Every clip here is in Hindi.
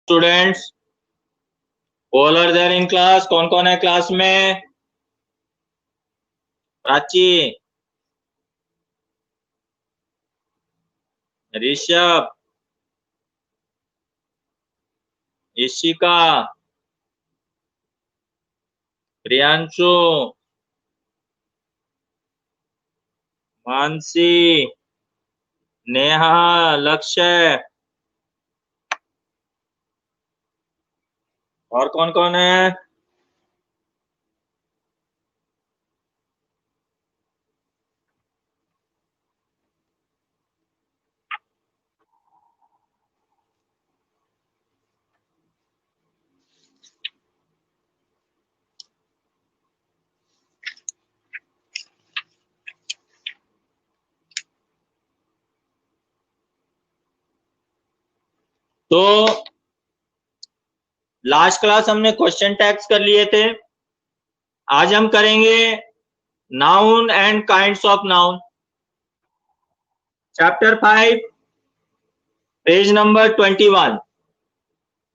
Students all are there in class. कौन कौन है क्लास में? प्राची, ऋषभ, ईशिका, प्रियांशु, मानसी, नेहा, लक्ष्य और कौन कौन है? तो लास्ट क्लास हमने क्वेश्चन टैग्स कर लिए थे। आज हम करेंगे noun and kinds of noun, chapter 5, page number 21।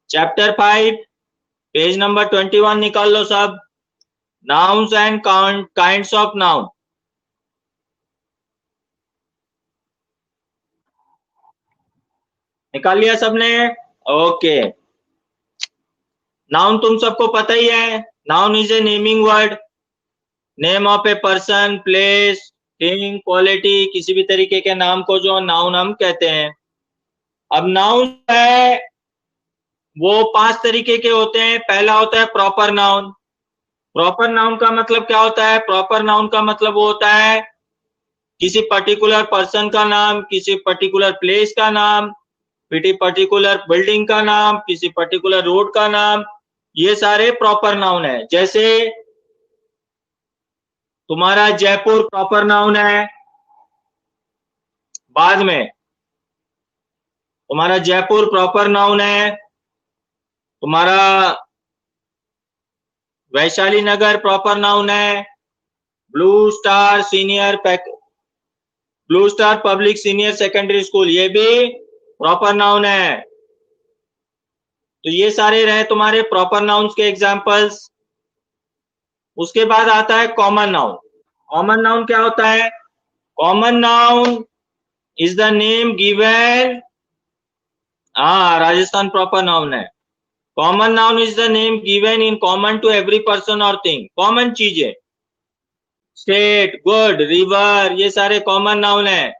Chapter 5, page number 21 निकाल लो सब। Nouns and kinds of noun. निकाल लिया सबने? ओके। नाउन तुम सबको पता ही है। Noun is a naming word, name of a person, place, thing, quality, किसी भी तरीके के नाम को जो नाउन हम कहते हैं। अब नाउन है वो 5 तरीके के होते हैं। पहला होता है प्रॉपर नाउन। प्रॉपर नाउन का मतलब क्या होता है? प्रॉपर नाउन का मतलब वो होता है किसी पर्टिकुलर पर्सन का नाम, किसी पर्टिकुलर प्लेस का नाम, किसी पर्टिकुलर बिल्डिंग का नाम, किसी पर्टिकुलर रोड का नाम, ये सारे प्रॉपर नाउन है। जैसे तुम्हारा जयपुर प्रॉपर नाउन है। बाद में तुम्हारा जयपुर प्रॉपर नाउन है। तुम्हारा वैशाली नगर प्रॉपर नाउन है। Blue star blue star public senior secondary school ये भी प्रॉपर नाउन है। तो ये सारे रहे तुम्हारे प्रॉपर नाउन्स के एग्जांपल्स। उसके बाद आता है कॉमन नाउन। कॉमन नाउन क्या होता है? Common noun is the name given, Rajasthan proper noun है। Common noun is the name given in common to every person और थिंग। कॉमन चीजें, स्टेट, गुड, रिवर, ये सारे कॉमन नाउन है।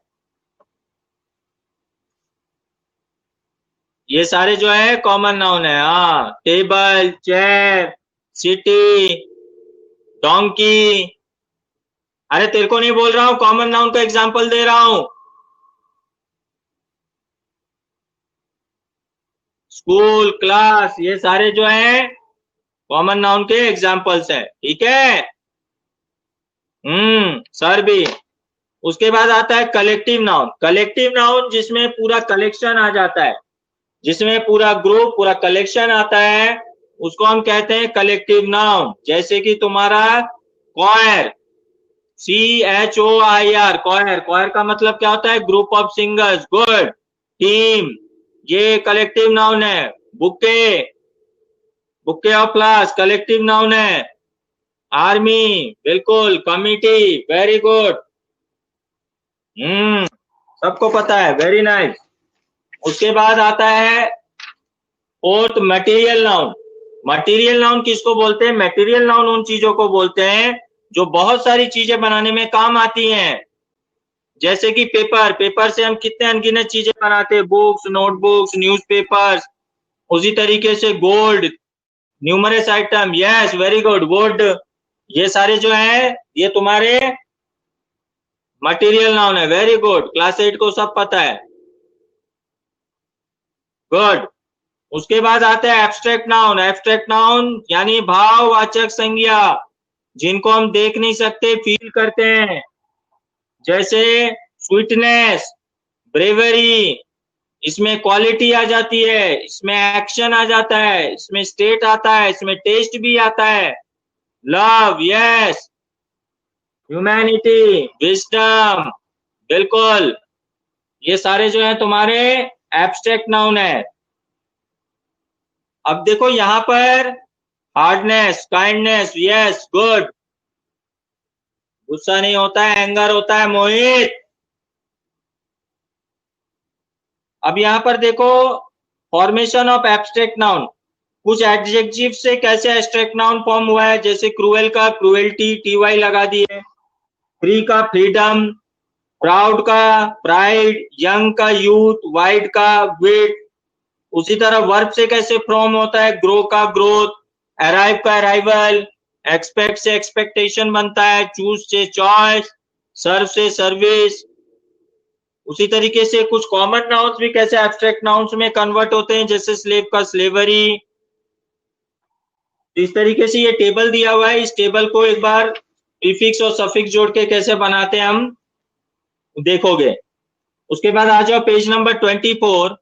ये सारे जो है कॉमन नाउन है। Table, chair, city, donkey. अरे तेरे को नहीं बोल रहा हूं, कॉमन नाउन का एग्जांपल दे रहा हूं। स्कूल, क्लास, ये सारे जो है कॉमन नाउन के एग्जांपल्स हैं। ठीक है? सर भी। उसके बाद आता है कलेक्टिव नाउन। कलेक्टिव नाउन जिसमें पूरा कलेक्शन आ जाता है, जिसमें पूरा ग्रुप, पूरा कलेक्शन आता है, उसको हम कहते हैं कलेक्टिव नाउन। जैसे कि तुम्हारा क्वायर, CHOIR, क्वायर। क्वायर का मतलब क्या होता है? Group of singers. Good. Team, ये कलेक्टिव नाउन है। Bouquet, bouquet of flowers collective noun है। आर्मी, बिल्कुल। Committee, very good. सबको पता है, वेरी नाइस। उसके बाद आता है fourth, material noun. Material noun किसको बोलते हैं? मटेरियल नाउन उन चीजों को बोलते हैं जो बहुत सारी चीजें बनाने में काम आती हैं। जैसे कि पेपर, पेपर से हम कितने अनगिनत चीजें बनाते हैं, बुक्स, नोटबुक्स, न्यूज़पेपर्स। उसी तरीके से gold, numerous item, yes, very good, would, ये सारे जो है ये तुम्हारे मटेरियल नाउन है। वेरी गुड, क्लास 8 को सब पता है। गुड। उसके बाद आता है एब्स्ट्रैक्ट नाउन। एब्स्ट्रैक्ट नाउन यानी भाववाचक संज्ञा, जिनको हम देख नहीं सकते, फील करते हैं। जैसे स्वीटनेस, ब्रेवरी, इसमें क्वालिटी आ जाती है, इसमें एक्शन आ जाता है, इसमें स्टेट आता है, इसमें टेस्ट भी आता है। Love, yes. ह्यूमैनिटी, विजडम, बिल्कुल। ये सारे जो है तुम्हारे एब्स्ट्रैक्ट नाउन है। अब देखो यहाँ पर हार्डनेस, काइंडनेस, यस गुड। गुस्सा नहीं होता है, एंगर होता है मोहित। अब यहाँ पर देखो फॉर्मेशन ऑफ एब्स्ट्रैक्ट नाउन, कुछ एडजेक्टिव से कैसे एब्स्ट्रैक्ट नाउन फॉर्म हुआ है, जैसे क्रूएल का क्रूएल्टी, टी लगा दिए, फ्री का फ्रीडम, प्राउड का प्राइड, यंग का यूथ, वाइड का विट। उसी तरह वर्ब से कैसे फॉर्म होता है, ग्रो का ग्रोथ, अराइव का अराइवल, एक्सपेक्ट से एक्सपेक्टेशन बनता है, चूज से चॉइस, सर्व से सर्विस। उसी तरीके से कुछ कॉमन नाउन्स भी कैसे एब्स्ट्रैक्ट नाउन्स में कन्वर्ट होते हैं, जैसे स्लेव का स्लेवरी। इस तरीके से ये टेबल दिया हुआ है, इस टेबल को एक बार प्रीफिक्स और सफिक्स जोड़ के कैसे बनाते हैं हम देखोगे। उसके बाद आ जाओ पेज नंबर 24।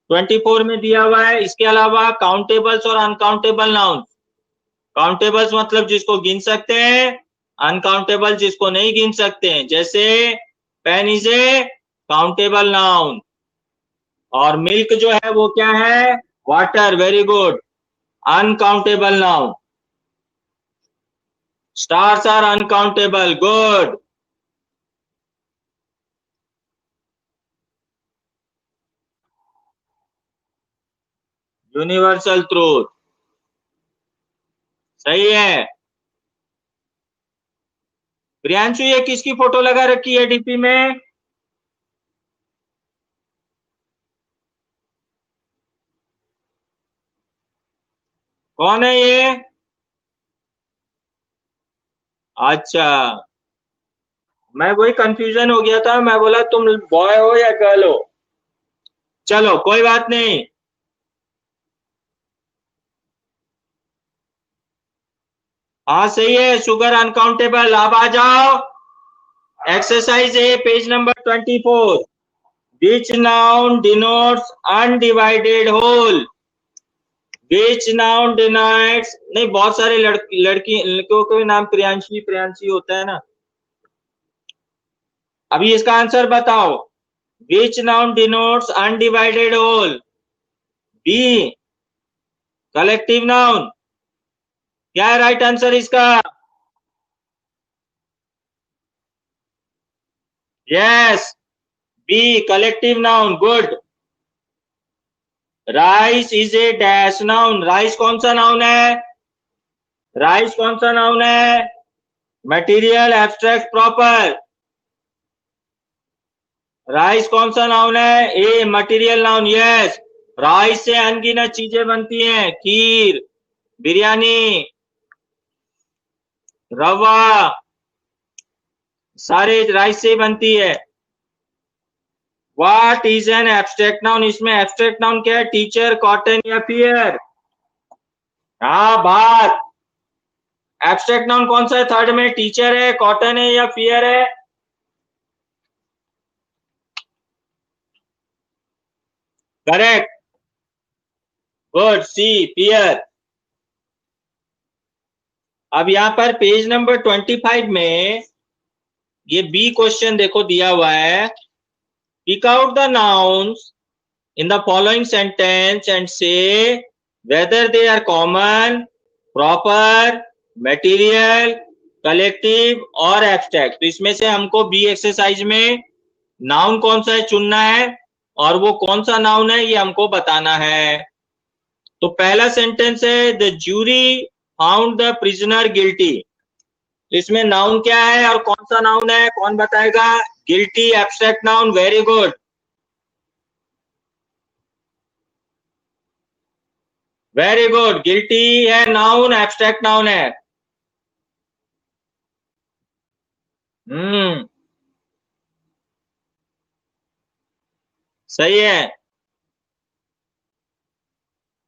24 में दिया हुआ है इसके अलावा काउंटेबल्स और अनकाउंटेबल नाउन। काउंटेबल्स मतलब जिसको गिन सकते हैं, अनकाउंटेबल जिसको नहीं गिन सकते हैं, जैसे pen is a countable noun, और मिल्क जो है वो क्या है, water, very good, uncountable noun. Stars are uncountable, good. Universal truth, सही है। प्रियांशु ये किसकी फोटो लगा रखी है डीपी में? कौन है ये? अच्छा, मैं वही कंफ्यूजन हो गया था, मैं बोला तुम बॉय हो या गर्ल हो। चलो कोई बात नहीं। हाँ सही है, शुगर अनकाउंटेबल। अब आ जाओ exercise A page number 24। Which noun denotes undivided whole? Which noun denotes, नहीं बहुत सारे लड़की लड़कों के भी नाम प्रियांशी प्रियांशी होता है ना। अभी इसका आंसर बताओ। Which noun denotes undivided whole? B collective noun. क्या है राइट आंसर इसका? Yes, B collective noun, good. Rice is a dash noun. Rice कौन सा नाउन है? राइस कौन सा नाउन है? Material, abstract, proper. राइस कौन सा नाउन है? A material noun, yes. Rice से अनगिनत चीजें बनती हैं, खीर, बिरयानी, रवा, सारे राइस से बनती है। What is an abstract noun? इसमें एब्स्ट्रैक्ट नाउन क्या है? टीचर, कॉटन या फियर? हाँ बात। एब्स्ट्रैक्ट नाउन कौन सा है थर्ड में? टीचर है, कॉटन है या फियर है? करेक्ट, गुड, सी फियर। अब यहाँ पर पेज नंबर 25 में ये बी क्वेश्चन देखो दिया हुआ है। Pick out the nouns in the following sentence and say whether they are common, proper, material, collective और एब्स्ट्रैक्ट। तो इसमें से हमको बी एक्सरसाइज में नाउन कौन सा है चुनना है, और वो कौन सा नाउन है ये हमको बताना है। तो पहला सेंटेंस है the jury found the prisoner guilty. तो इसमें नाउन क्या है और कौन सा नाउन है, कौन बताएगा? Guilty abstract noun, very good, very good. Guilty है नाउन, एब्स्ट्रैक्ट नाउन है। हम्म, सही है।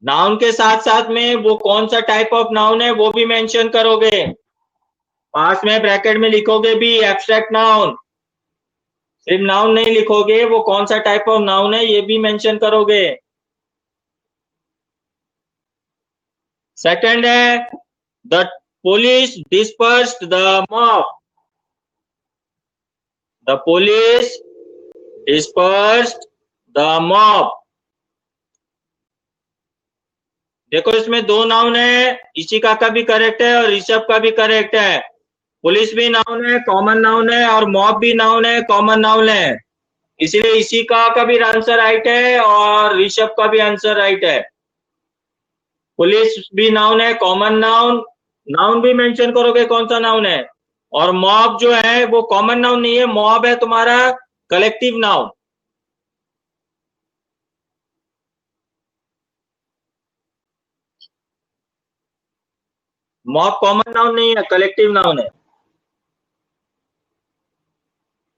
नाउन के साथ साथ में वो कौन सा टाइप ऑफ नाउन है वो भी मेंशन करोगे, पास में ब्रैकेट में लिखोगे भी एब्स्ट्रैक्ट नाउन। सिर्फ नाउन नहीं लिखोगे, वो कौन सा टाइप ऑफ नाउन है ये भी मेंशन करोगे। सेकंड है the police dispersed the mob. The police dispersed the mob. देखो इसमें दो नाउन है, इशिका का भी करेक्ट है और ऋषभ का भी करेक्ट है। पुलिस भी नाउन है, कॉमन नाउन है, और मॉब भी नाउन है, कॉमन नाउन है। इसलिए इशिका का भी आंसर राइट है और ऋषभ का भी आंसर राइट है। पुलिस भी नाउन है, कॉमन नाउन, नाउन भी मेंशन करोगे कौन सा नाउन है। और मॉब जो है वो कॉमन नाउन नहीं है, मॉब है तुम्हारा collective noun. Mob common noun नहीं है, कलेक्टिव नाउन है।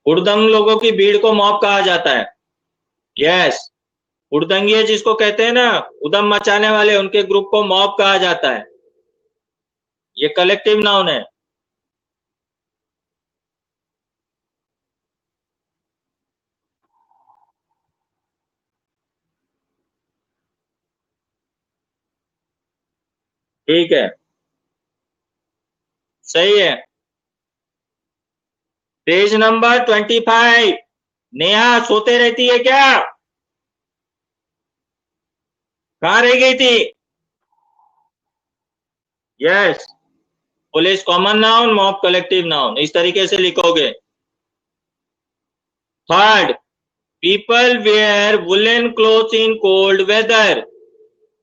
हुड़दंग लोगों की भीड़ को मॉब कहा जाता है। यस, हुड़दंगी जिसको कहते हैं ना, उदम मचाने वाले, उनके ग्रुप को मॉब कहा जाता है। ये कलेक्टिव नाउन है। ठीक है, सही है। Page number 25। नेहा सोते रहती है क्या? कहाँ रह गई थी? Yes, police common noun, mob collective noun, इस तरीके से लिखोगे। Third, people wear woollen clothes in cold weather.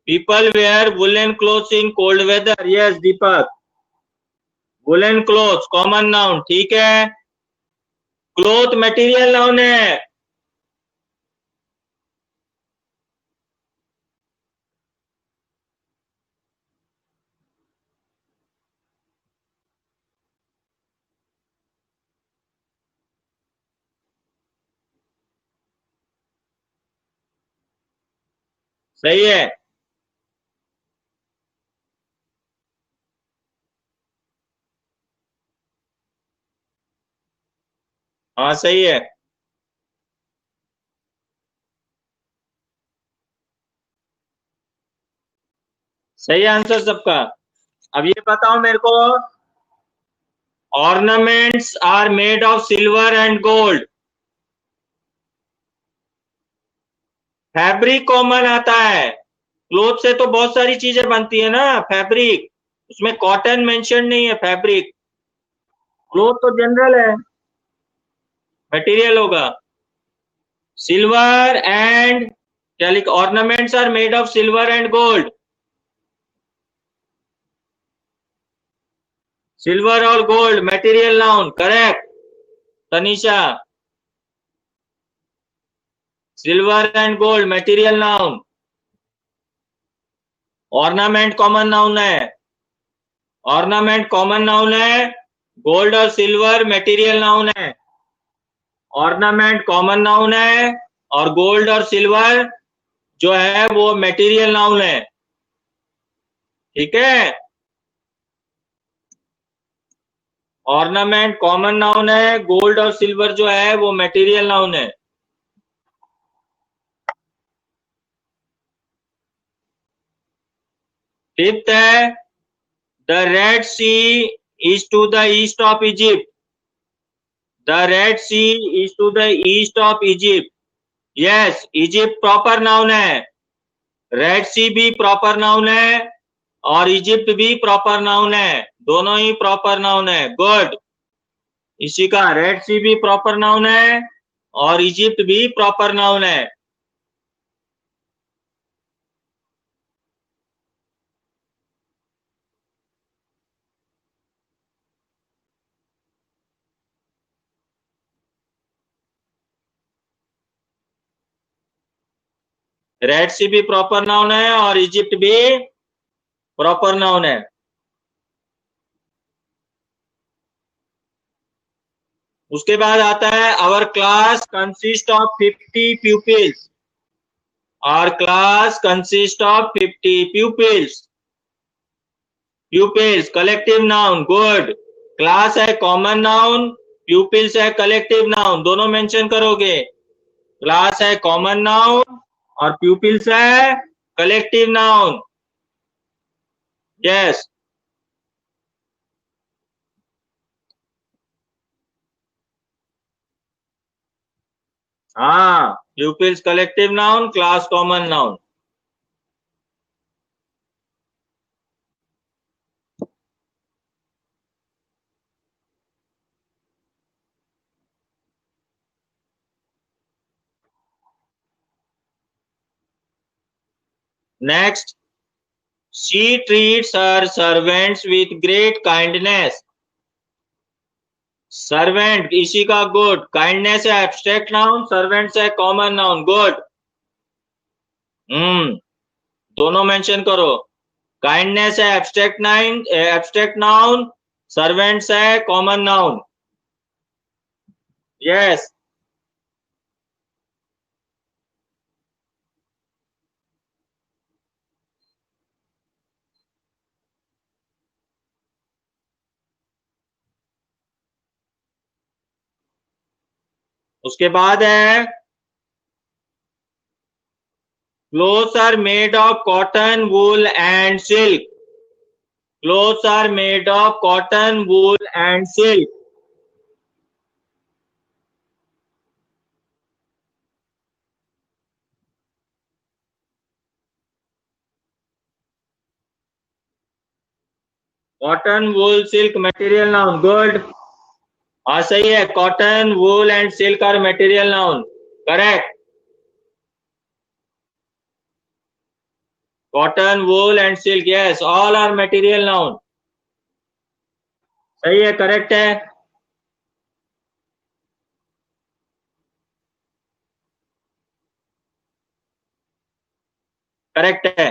People wear woollen clothes in cold weather. Yes Deepak, woollen clothes common noun, ठीक है। क्लोथ मटेरियल नाउन है। सही है। हाँ सही है, सही आंसर सबका। अब ये बताओ मेरे को, ornaments are made of silver and gold. Fabric common आता है, क्लोथ से तो बहुत सारी चीजें बनती है ना, फैब्रिक, उसमें कॉटन मेंशन नहीं है, फैब्रिक। क्लोथ तो जनरल है, मटेरियल होगा। सिल्वर एंड, क्या लिख, ornaments are made of silver and gold. Silver और gold material noun, correct Tanisha. Silver and gold material noun. Ornament common noun है, ऑर्नामेंट कॉमन नाउन है, गोल्ड और सिल्वर मटेरियल नाउन है। ऑर्नामेंट कॉमन नाउन है और गोल्ड और सिल्वर जो है वो मटेरियल नाउन है, ठीक है। ऑर्नामेंट कॉमन नाउन है, गोल्ड और सिल्वर जो है वो मटेरियल नाउन है। फिफ्थ है, the Red Sea is to the east of Egypt. The Red Sea is to the east of Egypt. Yes, Egypt proper noun है, रेड सी भी प्रॉपर नाउन है और इजिप्ट भी प्रॉपर नाउन है, दोनों ही प्रॉपर नाउन है, गुड। इसी का रेड सी भी प्रॉपर नाउन है और इजिप्ट भी प्रॉपर नाउन है। रेड सी भी प्रॉपर नाउन है और इजिप्ट भी प्रॉपर नाउन है। उसके बाद आता है, our class consist of 50 pupils। Our class consist of 50 pupils। Pupils collective noun, good. Class है कॉमन नाउन, प्यूपिल्स है कलेक्टिव नाउन, दोनों मेंशन करोगे। क्लास है कॉमन नाउन और प्यूपिल्स है कलेक्टिव नाउन। यस, हाँ, pupils collective noun, class common noun. Next, she treats her servants with great kindness. Servant इसी का गुड, काइंडनेस है एब्स्ट्रैक्ट नाउन, सर्वेंट्स है कॉमन नाउन, गुड। दोनों मेंशन करो। काइंडनेस है एब्स्ट्रैक्ट नाउन, सर्वेंट्स है कॉमन नाउन। यस। उसके बाद है clothes are made of cotton wool and silk. Clothes are made of cotton wool and silk. Cotton wool silk material noun, good. हाँ सही है, cotton wool and silk are material noun, correct. Cotton wool and silk, yes, all are material noun. सही है, करेक्ट है। करेक्ट है।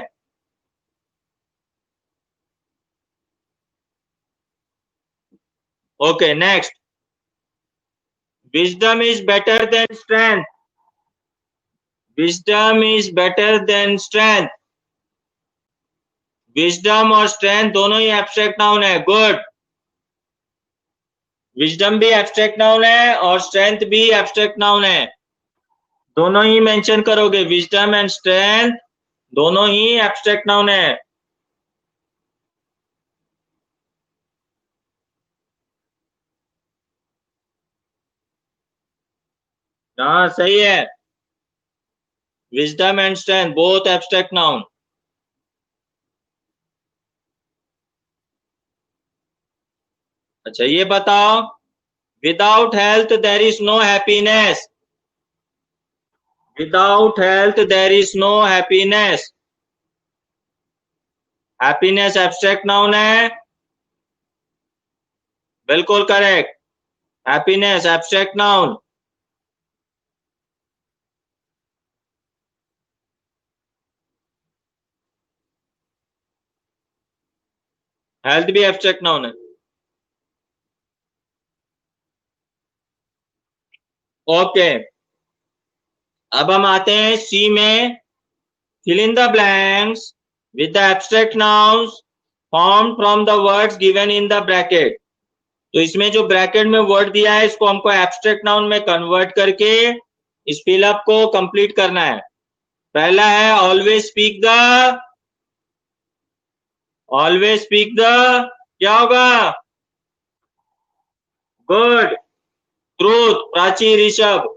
Okay, next, wisdom is better than strength. Wisdom is better than strength. Wisdom और स्ट्रेंथ दोनों ही एब्स्ट्रैक्ट नाउन है, गुड। विजडम भी एब्स्ट्रैक्ट नाउन है और स्ट्रेंथ भी एब्स्ट्रैक्ट नाउन है, दोनों ही मेंशन करोगे। विजडम एंड स्ट्रेंथ दोनों ही एब्स्ट्रैक्ट नाउन है। हाँ सही है, wisdom and strength both abstract noun. अच्छा ये बताओ, without health there is no happiness. Without health there is no happiness. Happiness abstract noun है, बिल्कुल correct. Happiness abstract noun. Health भी एब्स्ट्रैक्ट नाउन है। ओके, अब हम आते हैं सी में, fill in the blanks with the abstract nouns formed from the words given in the bracket। तो इसमें जो ब्रैकेट में वर्ड दिया है इसको हमको एब्स्ट्रैक्ट नाउन में कन्वर्ट करके इस फिलअप को कंप्लीट करना है। पहला है ऑलवेज स्पीक द, क्या होगा? Good, truth, Prachi Rishabh,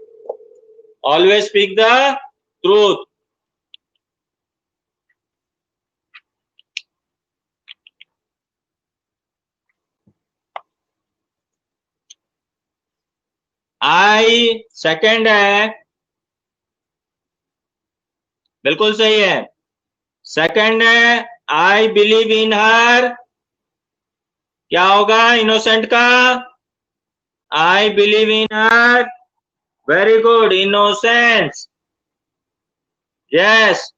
always speak the truth. I second है, बिल्कुल सही है। सेकंड है आई बिलीव इन हर, क्या होगा इनोसेंट का? I believe in her, very good, innocence, yes.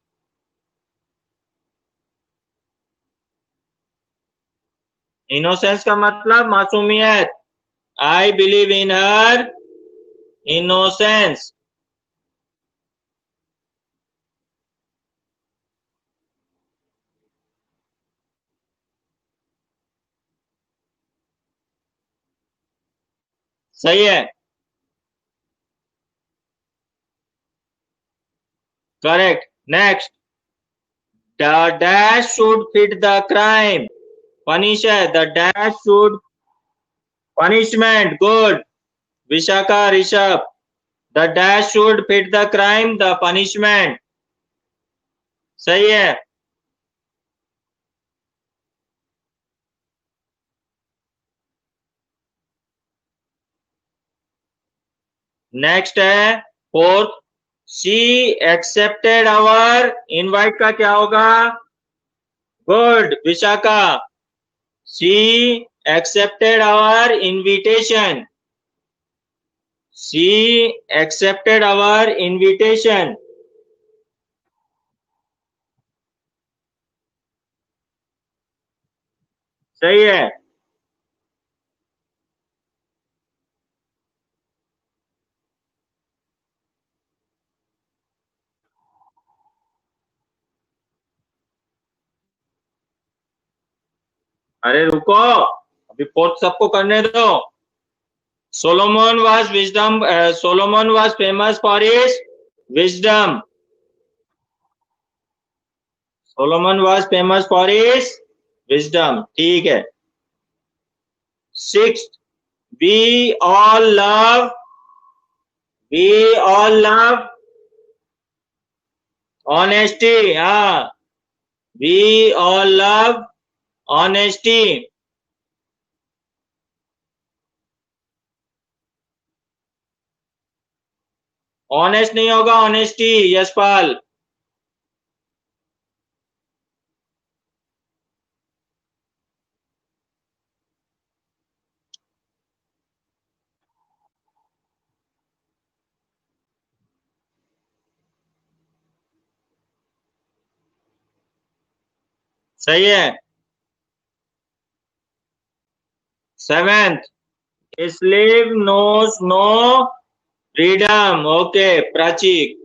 Innocence का मतलब मासूमियत। I believe in her innocence. सही है, correct. Next, the dash should fit the crime, punish है, the dash should, punishment, good, Vishakha Rishabh, the dash should fit the crime, the punishment, सही है। नेक्स्ट है fourth, she accepted our invite का क्या होगा? Good Vishakha, she accepted our invitation, she accepted our invitation. सही है। अरे रुको, अभी फोर्थ सबको करने दो। Solomon was famous for his wisdom. Solomon was famous for his wisdom. ठीक है। Sixth, we all love honesty. हाँ, we all love honesty. Honest नहीं होगा, ऑनेस्टी। यशपाल, सही है। Seventh, slave knows no freedom. Okay प्राचीक,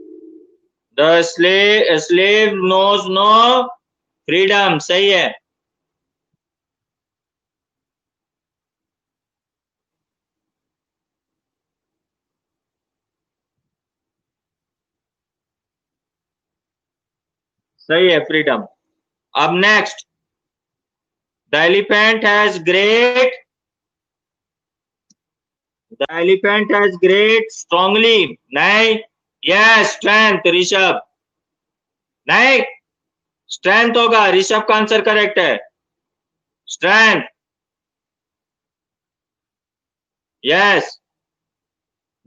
the slave knows no freedom. सही है। सही है, फ्रीडम। अब next, the elephant has great strongly. नहीं, यस स्ट्रेंथ ऋषभ। नहीं, स्ट्रेंथ होगा, ऋषभ का आंसर करेक्ट है। Strength, yes,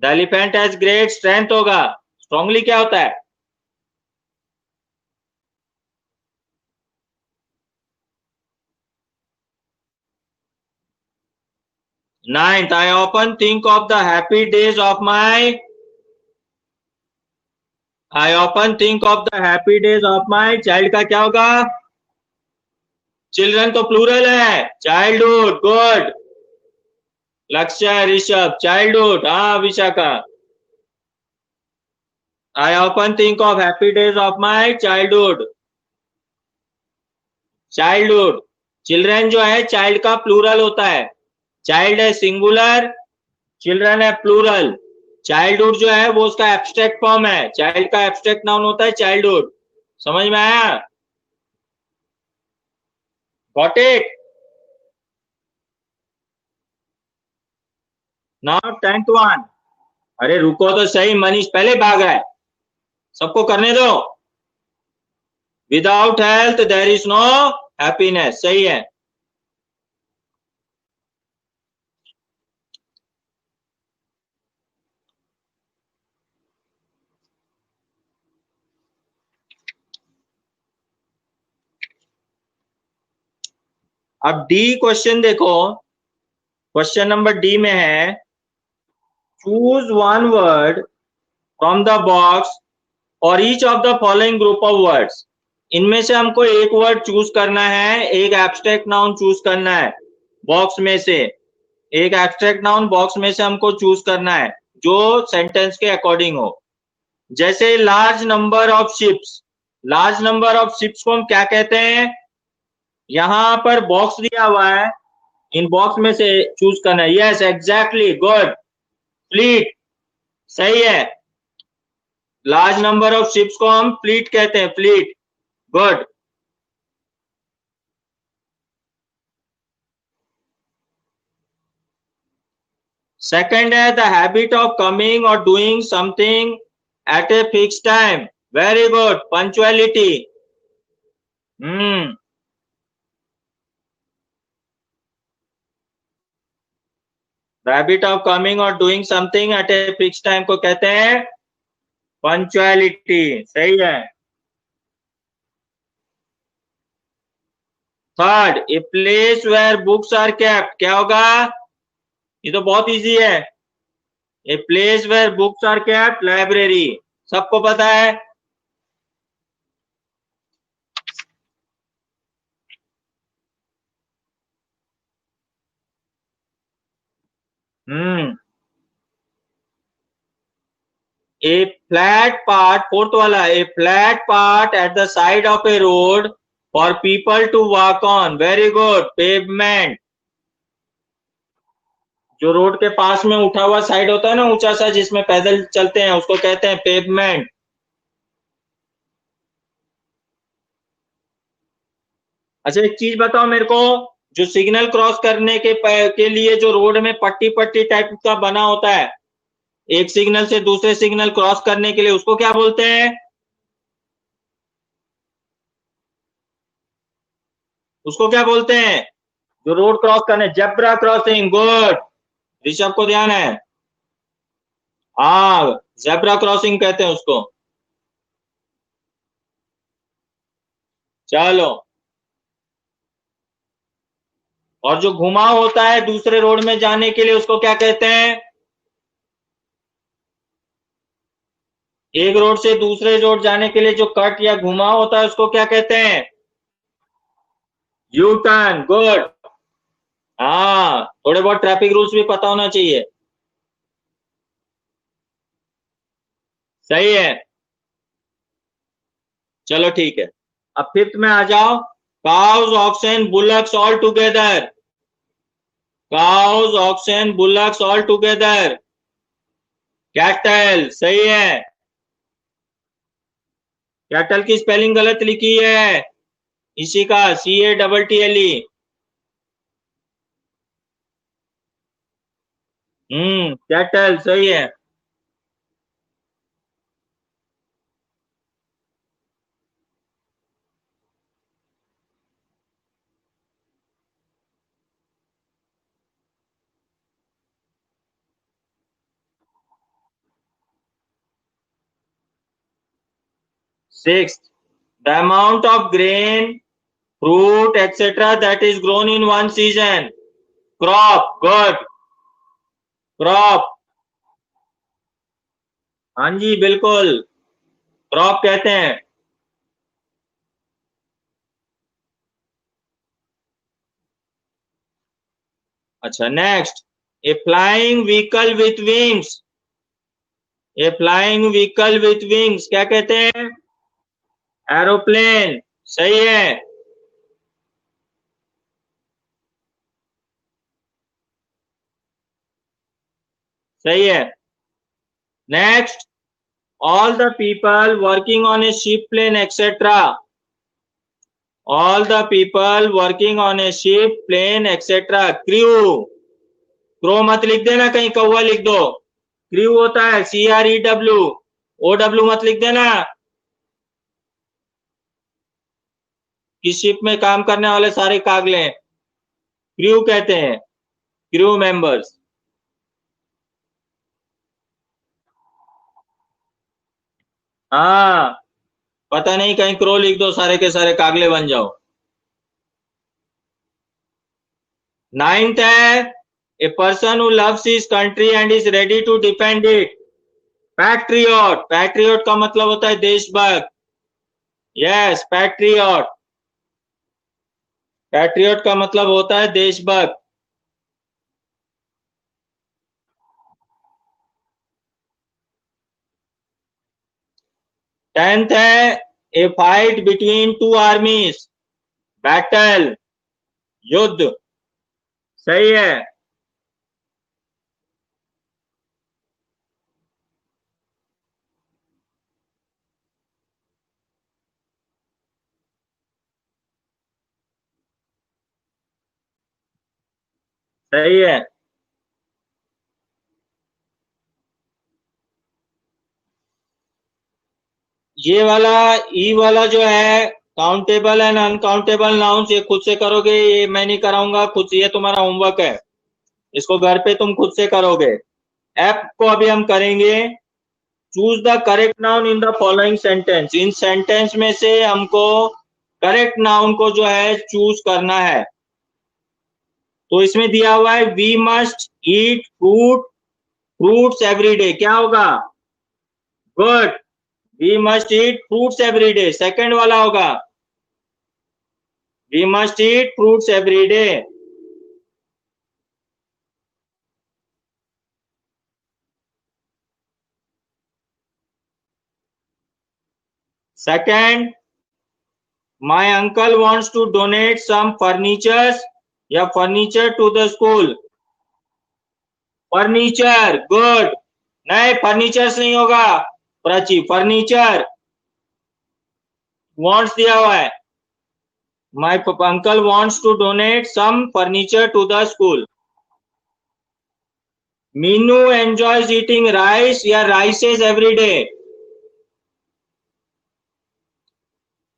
the elephant has great strength होगा। स्ट्रांगली क्या होता है? Ninth, I often think of the happy days of my child का क्या होगा? चिल्ड्रन तो प्लूरल है। Childhood, good. लक्ष्य, ऋषभ, चाइल्डहुड। हाँ Vishakha, I often think of happy days of my childhood. Childhood, children जो है चाइल्ड का प्लूरल होता है। चाइल्ड है सिंगुलर, चिल्ड्रन है प्लूरल। चाइल्डहुड जो है वो उसका एब्स्ट्रैक्ट फॉर्म है। चाइल्ड का एब्स्ट्रैक्ट नाउन होता है चाइल्डहुड। समझ में आया? Got it? Now 10th one. अरे रुको तो सही, मनीष पहले भाग रहा है। सबको करने दो। Without health there is no happiness. सही है। अब डी क्वेश्चन देखो, क्वेश्चन नंबर डी में है, choose one word from the box और each of the following group of words. इनमें से हमको एक वर्ड चूज करना है, एक एब्स्ट्रैक्ट नाउन चूज करना है बॉक्स में से। एक एब्स्ट्रैक्ट नाउन बॉक्स में से हमको चूज करना है जो सेंटेंस के अकॉर्डिंग हो। जैसे large number of ships. Large number of ships को हम क्या कहते हैं? यहां पर बॉक्स दिया हुआ है, इन बॉक्स में से चूज करना है। Yes exactly, good. फ्लीट, सही है। लार्ज नंबर ऑफ शिप्स को हम फ्लीट कहते हैं, फ्लीट। गुड। सेकंड है द हैबिट ऑफ कमिंग और doing something at a fix time. Very good, punctuality. The habit of coming और doing something at a fix time को कहते हैं पंक्चुअलिटी, सही है। Third, a place where books are kept, क्या होगा? ये तो बहुत इजी है। A place where books are kept, library, सबको पता है। Hmm. A flat part, fourth वाला, ए flat part at the side of a road for people to walk on, very good, pavement. जो रोड के पास में उठा हुआ साइड होता है ना, ऊंचा सा, जिसमें पैदल चलते हैं, उसको कहते हैं पेवमेंट। अच्छा, एक चीज बताओ मेरे को, जो सिग्नल क्रॉस करने के लिए जो रोड में पट्टी पट्टी टाइप का बना होता है, एक सिग्नल से दूसरे सिग्नल क्रॉस करने के लिए, उसको क्या बोलते हैं? उसको क्या बोलते हैं? जो रोड क्रॉस करने, जेब्रा क्रॉसिंग, गुड। ऋषभ को ध्यान है। हाँ, जेब्रा क्रॉसिंग कहते हैं उसको। चलो, और जो घुमाव होता है दूसरे रोड में जाने के लिए, उसको क्या कहते हैं? एक रोड से दूसरे रोड जाने के लिए जो कट या घुमाव होता है, उसको क्या कहते हैं? U turn, good. हाँ, थोड़े बहुत ट्रैफिक रूल्स भी पता होना चाहिए। सही है। चलो ठीक है। अब फिफ्थ में आ जाओ। Cows, oxen, bullocks all together. Cows, oxen, bullocks all together, cattle, सही है। कैटल की स्पेलिंग गलत लिखी है, इसी का CATTLE। कैटल, सही है। Sixth, the amount of grain, fruit, etc. that is grown in one season, crop, good, crop। हाँ जी, बिल्कुल, क्रॉप कहते हैं। अच्छा, next, A flying vehicle with wings. A flying vehicle with wings क्या कहते हैं? एरोप्लेन, सही है। सही है। Next, all the people working on a ship, plane, etc. all the people working on a ship, plane, etc. crew, crow मत लिख देना कहीं, कौवा लिख दो। क्रू होता है CREW, OW मत लिख देना। किस शिप में काम करने वाले सारे कागले क्रू कहते हैं, क्रू मेंबर्स। हाँ, पता नहीं, कहीं क्रो लिख दो, सारे के सारे कागले बन जाओ। नाइन्थ है, a person who loves his country and is ready to defend it, patriot. Patriot का मतलब होता है देशभक्त। Yes, patriot. पैट्रियट का मतलब होता है देशभक्त। 10th है, a fight between two armies, battle, युद्ध, सही है। सही है। ये वाला, ई वाला जो है, काउंटेबल एंड अनकाउंटेबल नाउन्स, ये खुद से करोगे, ये मैं नहीं कराऊंगा, खुद से, ये तुम्हारा होमवर्क है, इसको घर पे तुम खुद से करोगे। एफ को अभी हम करेंगे। Choose the correct noun in the following sentence. In sentence में से हमको करेक्ट नाउन को जो है चूज करना है। तो इसमें दिया हुआ है we must eat fruits every day. क्या होगा? Good, we must eat fruits every day. Second वाला होगा we must eat fruits every day. Second, my uncle wants to donate some furnitures या furniture to the school. Furniture, good. नहीं, फर्नीचर्स नहीं होगा प्राची, फर्नीचर। वॉन्ट्स दिया हुआ है। My uncle wants to donate some furniture to the school. Meenu enjoys eating rice या rices every day.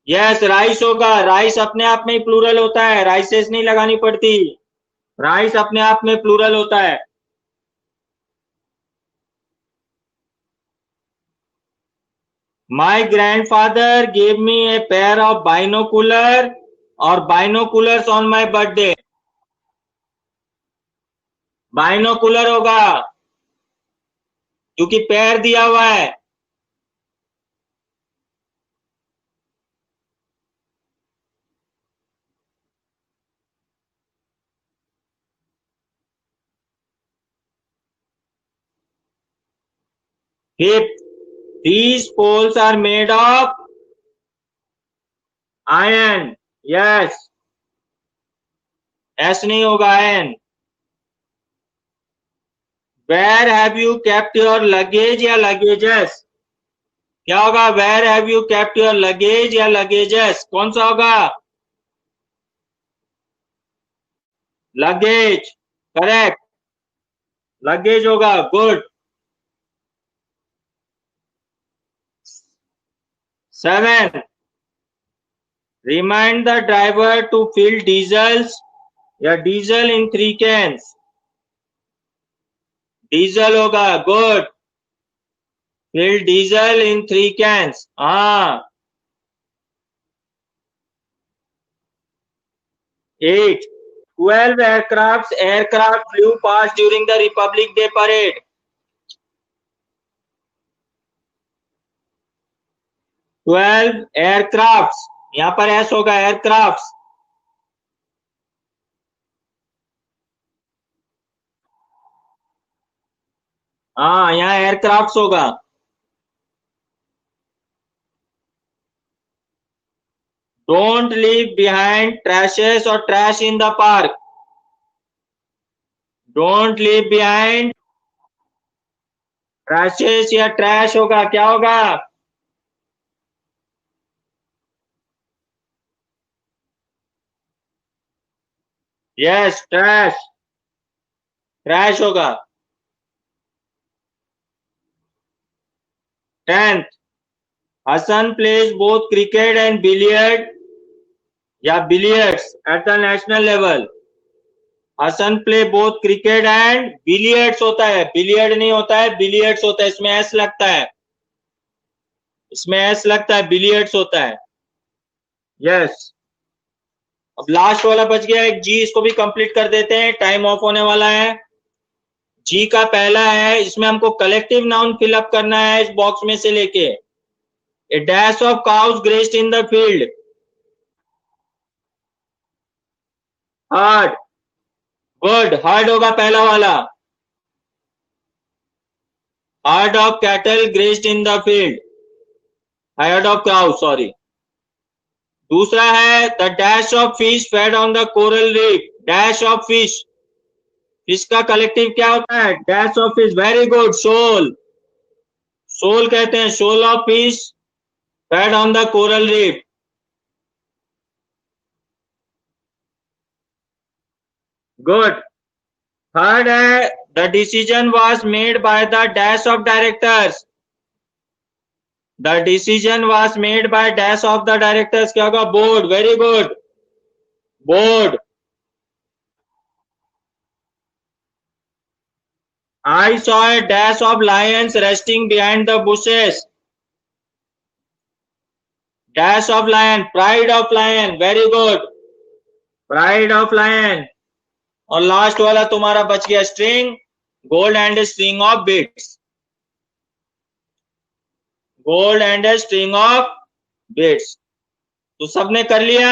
Yes, rice होगा। राइस अपने आप में ही प्लूरल होता है, राइसेस नहीं लगानी पड़ती। राइस अपने आप में प्लूरल होता है। My grandfather gave me a pair of binocular or binoculars on my birthday. Binocular होगा क्योंकि पैर दिया हुआ है। Fifth, these poles are made of iron. Yes, S नहीं होगा, iron. Where have you kept your luggage या luggages? क्या होगा? Where have you kept your luggage या luggages? कौन सा होगा? Luggage, correct. Luggage होगा, good. 7, remind the driver to fill या डीजल in 3 cans. डीजल होगा, good. Fill diesel in 3 cans. हाँ। 8, 12 aircraft flew past during the Republic Day parade. 12 aircrafts, यहाँ पर एस होगा, एयरक्राफ्ट। हाँ, यहाँ एयरक्राफ्ट होगा। डोंट लीव बिहाइंड ट्रैशेस और trash in the park. Don't leave behind trashes या ट्रैश होगा, क्या होगा? यस, ट्रैश, ट्रैश होगा। 10th, Hassan plays both cricket and billiards at the national level. Hassan play both cricket and billiards होता है, बिलियर्ड नहीं होता है, बिलियर्ड्स होता है। इसमें एस लगता है, इसमें एस लगता है, बिलियर्ड्स होता है। यस। अब लास्ट वाला बच गया एक जी, इसको भी कंप्लीट कर देते हैं, टाइम ऑफ होने वाला है। जी का पहला है, इसमें हमको कलेक्टिव नाउन फिलअप करना है इस बॉक्स में से लेके। A dash of cows grazed in the field. Herd, good, herd होगा पहला वाला। Herd of cattle grazed in the field, herd of cows, sorry. दूसरा है the dash of fish fed on the coral reef. Dash of fish, fish का कलेक्टिव क्या होता है? Dash of fish, very good, shoal. Shoal कहते हैं, shoal of fish fed on the coral reef. Good. Third है the decision was made by the dash of directors. The decision was made by dash of the directors, क्या होगा? Board, very good, board. I saw a dash of lions resting behind the bushes. Dash of lion, pride of lion, very good. Pride of lion. और लास्ट वाला तुम्हारा बच गया string, gold and string of beads. Gold and string of beads. तो सबने कर लिया,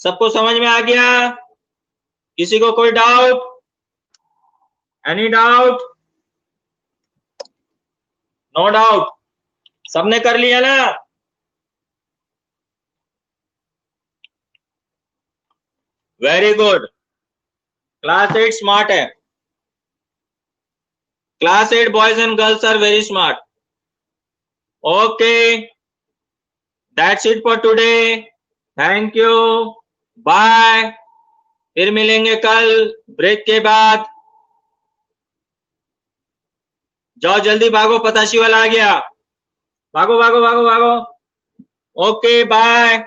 सबको समझ में आ गया? किसी को कोई doubt? Any doubt? No doubt? सबने कर लिया ना? Very good. क्लास 8 स्मार्ट है. Class 8 boys and girls are very smart. Okay, that's it for today. Thank you, bye. फिर मिलेंगे कल ब्रेक के बाद. जाओ जल्दी भागो, पताशी वाला आ गया. भागो भागो भागो भागो. Okay, bye.